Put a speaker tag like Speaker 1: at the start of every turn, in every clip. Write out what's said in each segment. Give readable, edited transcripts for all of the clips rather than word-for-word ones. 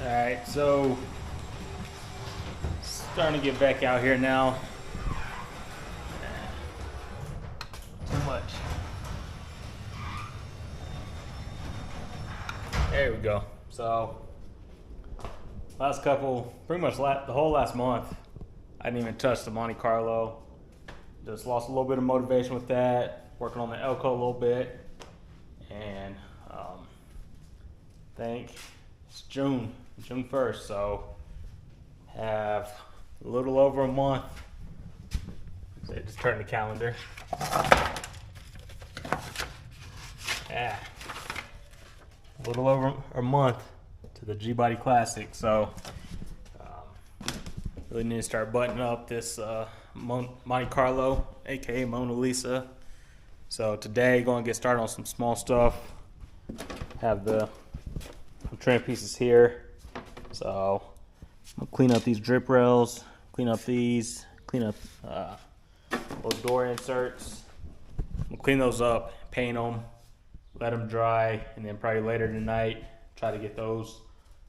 Speaker 1: Alright, so starting to get back out here now. Too much. There we go. So pretty much the whole last month, I didn't even touch the Monte Carlo. Just lost a little bit of motivation with that. Working on the Elko a little bit, and I think it's June 1st, so have a little over a month. So just turn the calendar. Yeah, a little over a month to the G-Body Classic. So really need to start buttoning up this Monte Carlo, aka Mona Lisa. So today, going to get started on some small stuff. Have the trim pieces here. So I'll clean up these drip rails, clean up these, clean up those door inserts. We'll clean those up, paint them, let them dry, and then probably later tonight try to get those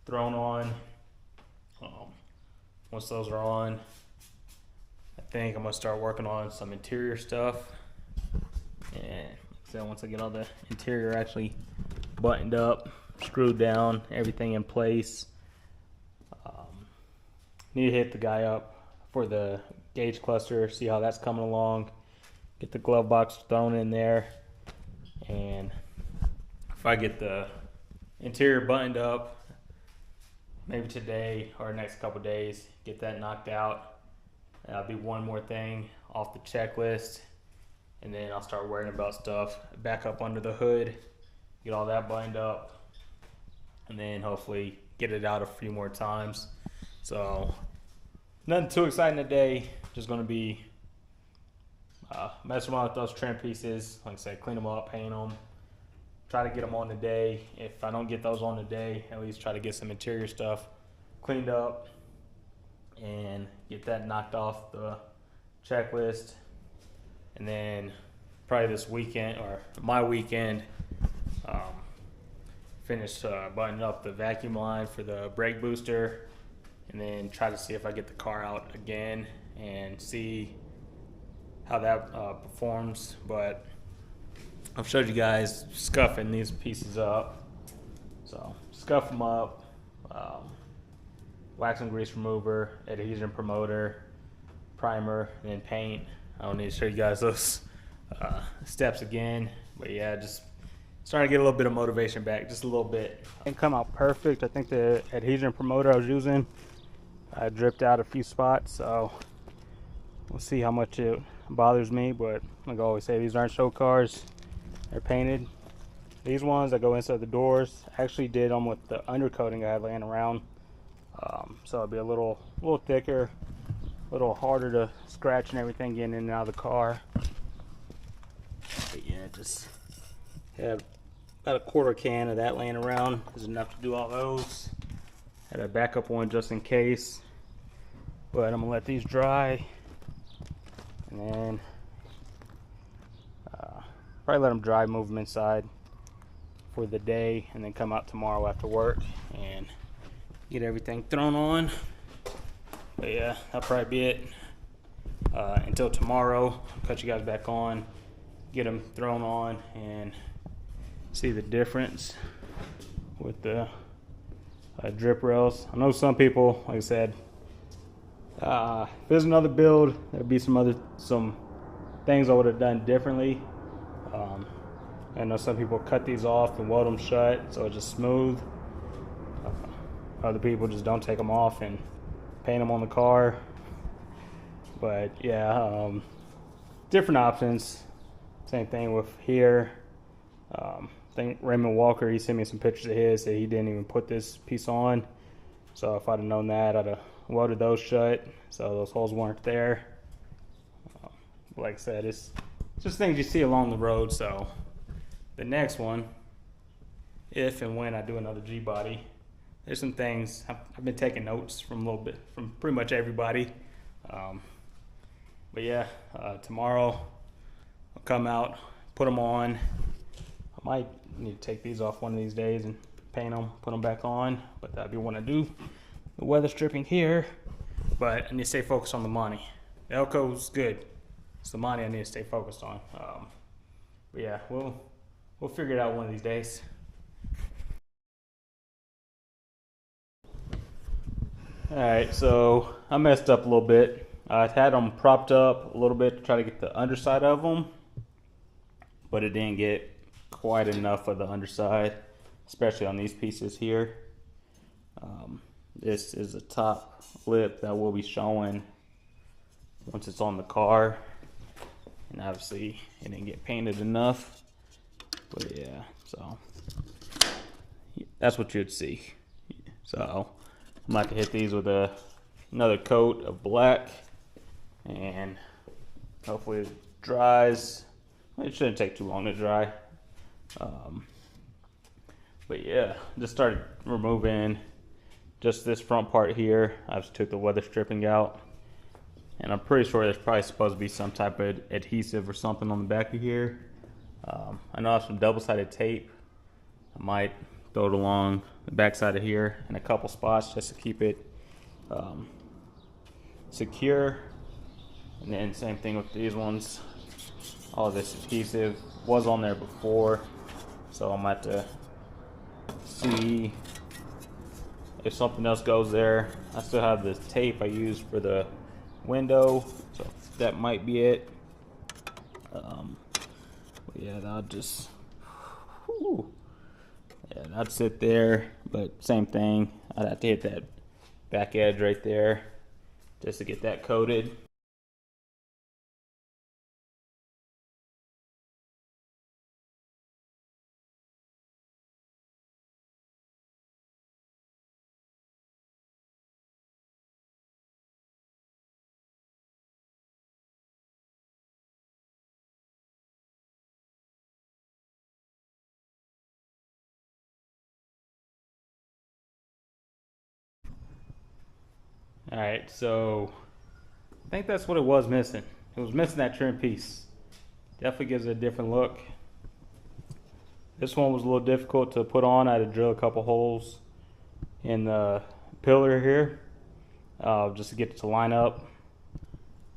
Speaker 1: thrown on. Once those are on, I think I'm gonna start working on some interior stuff. And so once I get all the interior actually buttoned up, screwed down, everything in place, need to hit the guy up for the gauge cluster, see how that's coming along, get the glove box thrown in there, and if I get the interior buttoned up, maybe today or next couple days, get that knocked out. That'll be one more thing off the checklist, and then I'll start worrying about stuff back up under the hood, get all that buttoned up, and then hopefully get it out a few more times. So nothing too exciting today, just going to be messing around with those trim pieces. Like I said, clean them up, paint them, try to get them on today. If I don't get those on today, at least try to get some interior stuff cleaned up and get that knocked off the checklist. And then probably this weekend, or my weekend, finish buttoning up the vacuum line for the brake booster, and then try to see if I get the car out again and see how that performs. But I've showed you guys scuffing these pieces up. So scuff them up, wax and grease remover, adhesion promoter, primer, and then paint. I don't need to show you guys those steps again, but yeah, just starting to get a little bit of motivation back, just a little bit. Didn't come out perfect. I think the adhesion promoter I was using dripped out a few spots, so we'll see how much it bothers me. But like I always say, these aren't show cars, they're painted. These ones that go inside the doors, I actually did them with the undercoating I had laying around, so it'll be a little thicker, a little harder to scratch and everything getting in and out of the car. But yeah, just have about a quarter can of that laying around is enough to do all those. Had a backup one just in case, but I'm gonna let these dry, and then probably let them dry, move them inside for the day, and then come out tomorrow after work and get everything thrown on. But yeah, that'll probably be it until tomorrow. I'll cut you guys back on, get them thrown on, and see the difference with the drip rails. I know some people, like I said, if there's another build, there'd be some things I would have done differently. I know some people cut these off and weld them shut so it's just smooth. Other people just don't take them off and paint them on the car. But yeah, different options. Same thing with here. I think Raymond Walker, he sent me some pictures of his that he didn't even put this piece on. So if I'd have known that, I'd have welded those shut so those holes weren't there. Like I said, it's just things you see along the road. So the next one, if and when I do another G-body, there's some things I've been taking notes from pretty much everybody. But yeah, tomorrow I'll come out, put them on. I might need to take these off one of these days and paint them, put them back on, but that'd be when I do the weather stripping here. But I need to stay focused on the money. The Elko's good. It's the money I need to stay focused on. But yeah, we'll figure it out one of these days. All right, so I messed up a little bit. I had them propped up a little bit to try to get the underside of them, but it didn't get quite enough of the underside, especially on these pieces here. This is a top lip that will be showing once it's on the car, and obviously it didn't get painted enough, but yeah, so that's what you'd see. So I'm about to hit these with another coat of black, and hopefully it dries. It shouldn't take too long to dry. But yeah, just started removing just this front part here. I just took the weather stripping out, and I'm pretty sure there's probably supposed to be some type of adhesive or something on the back of here. I know I have some double-sided tape. I might throw it along the back side of here in a couple spots just to keep it secure. And then same thing with these ones. All this adhesive was on there before, so I'm going to have to see if something else goes there. I still have this tape I used for the window, so that might be it. But yeah, that'll just, yeah, that'd sit there, but same thing. I'd have to hit that back edge right there just to get that coated. All right, so I think that's what it was missing. It was missing that trim piece. Definitely gives it a different look. This one was a little difficult to put on. I had to drill a couple holes in the pillar here just to get it to line up.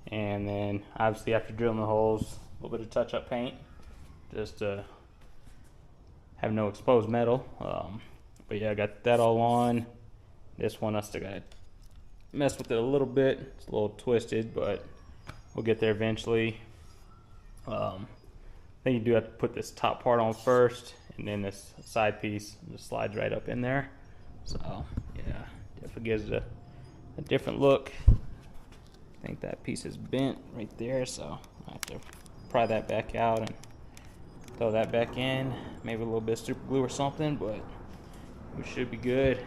Speaker 1: And then obviously after drilling the holes, a little bit of touch-up paint just to have no exposed metal. But yeah, I got that all on. This one I still got to mess with it a little bit. It's a little twisted, but we'll get there eventually. Then you do have to put this top part on first, and then this side piece just slides right up in there. So yeah, definitely gives it a different look. I think that piece is bent right there, so I have to pry that back out and throw that back in. Maybe a little bit of super glue or something, but we should be good.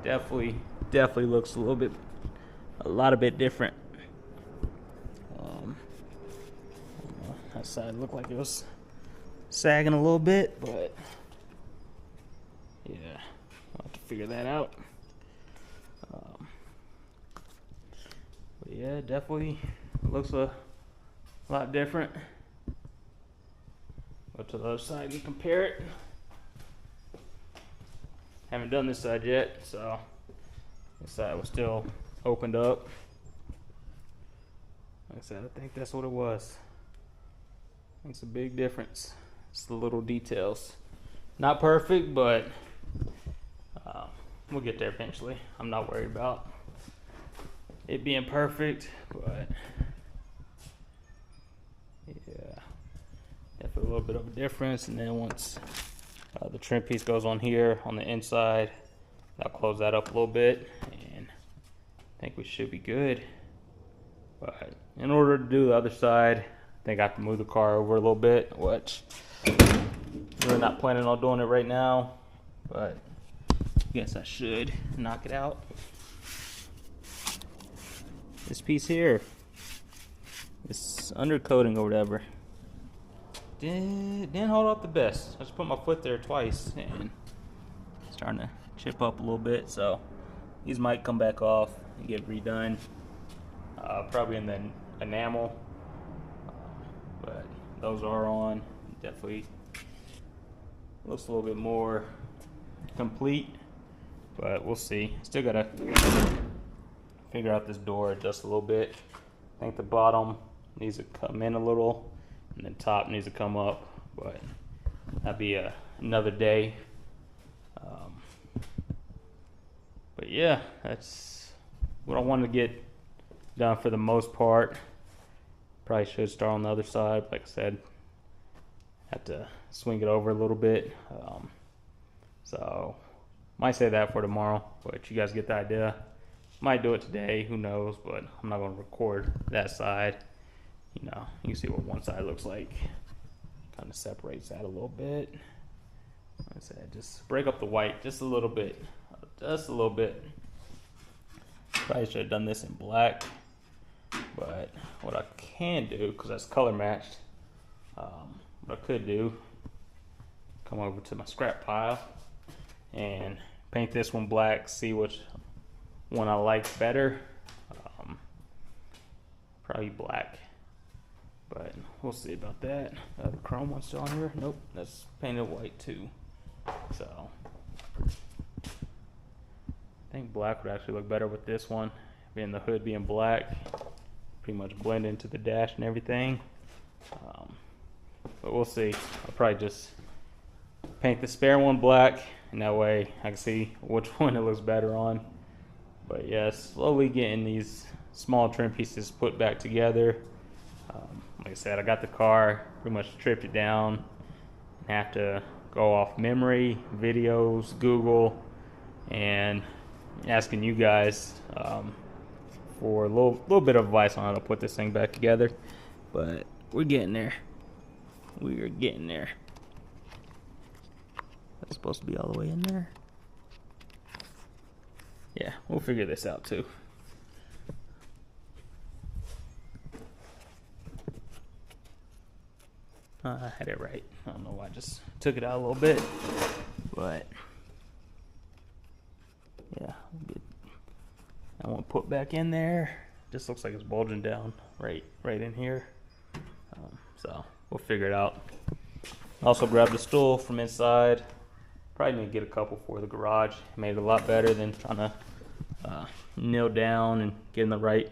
Speaker 1: Definitely looks a lot of bit different. That side looked like it was sagging a little bit, but yeah, I'll have to figure that out. But yeah, definitely looks a lot different. Go to the other side and compare it. Haven't done this side yet, so this side was still opened up. Like I said, I think that's what it was. Makes a big difference. It's the little details. Not perfect, but we'll get there eventually. I'm not worried about it being perfect, but yeah, definitely a little bit of a difference. And then once the trim piece goes on here on the inside, I'll close that up a little bit, and I think we should be good. But in order to do the other side, I think I have to move the car over a little bit, which we're not planning on doing it right now, but I guess I should knock it out. This piece here, this undercoating or whatever, didn't hold up the best. I just put my foot there twice and it's starting to chip up a little bit, so these might come back off and get redone. Probably in the enamel, but those are on. Definitely looks a little bit more complete, but we'll see. Still gotta figure out this door just a little bit. I think the bottom needs to come in a little, and the top needs to come up, but that'll be another day. But yeah, that's what I wanted to get done for the most part. Probably should start on the other side. Like I said, have to swing it over a little bit. So might say that for tomorrow, but you guys get the idea. Might do it today, who knows, but I'm not going to record that side. You know, you can see what one side looks like. Kind of separates that a little bit. Like I said, just break up the white just a little bit. Just a little bit. Probably should have done this in black, but what I can do, because that's color matched, what I could do, come over to my scrap pile and paint this one black, see which one I like better. Probably black, but we'll see about that. The chrome one's still on here. Nope, that's painted white too. So I think black would actually look better with this one, being the hood being black, pretty much blend into the dash and everything. But we'll see. I'll probably just paint the spare one black, and that way I can see which one it looks better on. But yeah, slowly getting these small trim pieces put back together. Like I said, I got the car, pretty much stripped it down, and have to go off memory, videos, Google, and asking you guys for a little bit of advice on how to put this thing back together. But we're getting there. We are getting there. That's supposed to be all the way in there. Yeah, we'll figure this out too. I had it right. I don't know why I just took it out a little bit, but yeah, I want to put back in there. Just looks like it's bulging down right in here. So we'll figure it out. Also grabbed the stool from inside. Probably need to get a couple for the garage. Made it a lot better than trying to kneel down and get in the right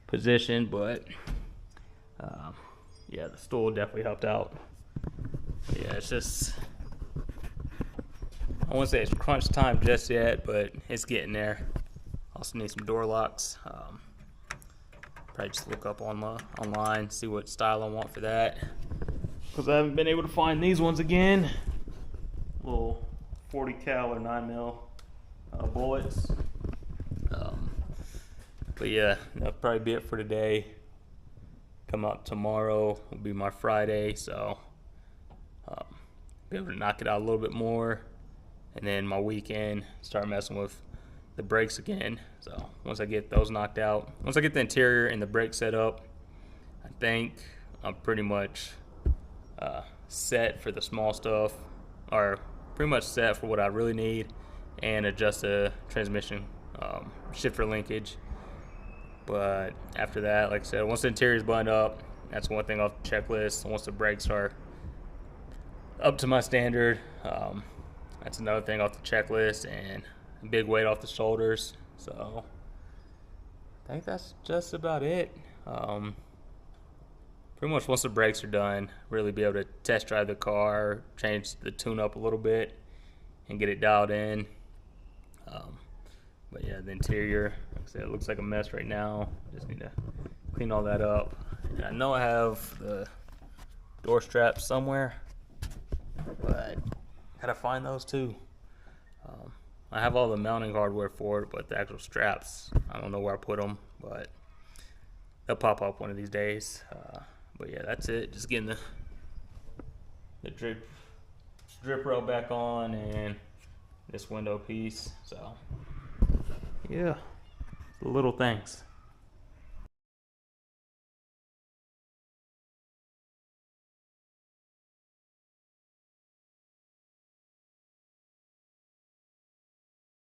Speaker 1: position, but yeah, the stool definitely helped out. But yeah, it's just, I won't say it's crunch time just yet, but it's getting there. Also need some door locks. Probably just look up online, see what style I want for that, because I haven't been able to find these ones again. Little 40 cal or 9mm bullets. But yeah, that'll probably be it for today. Come out tomorrow will be my Friday, so be able to knock it out a little bit more, and then my weekend start messing with the brakes again. So once I get those knocked out, once I get the interior and the brake set up, I think I'm pretty much set for the small stuff, or pretty much set for what I really need, and adjust the transmission shifter linkage. But after that, like I said, once the interior's buttoned up, that's one thing off the checklist. Once the brakes are up to my standard, that's another thing off the checklist, and a big weight off the shoulders. So I think that's just about it. Pretty much once the brakes are done, really be able to test drive the car, change the tune up a little bit, and get it dialed in. But yeah, the interior, like I said, it looks like a mess right now. Just need to clean all that up. And I know I have the door straps somewhere, but gotta find those too. I have all the mounting hardware for it, but the actual straps, I don't know where I put them, but they'll pop up one of these days. But yeah, that's it. Just getting the drip rail back on, and this window piece. So yeah, the little things.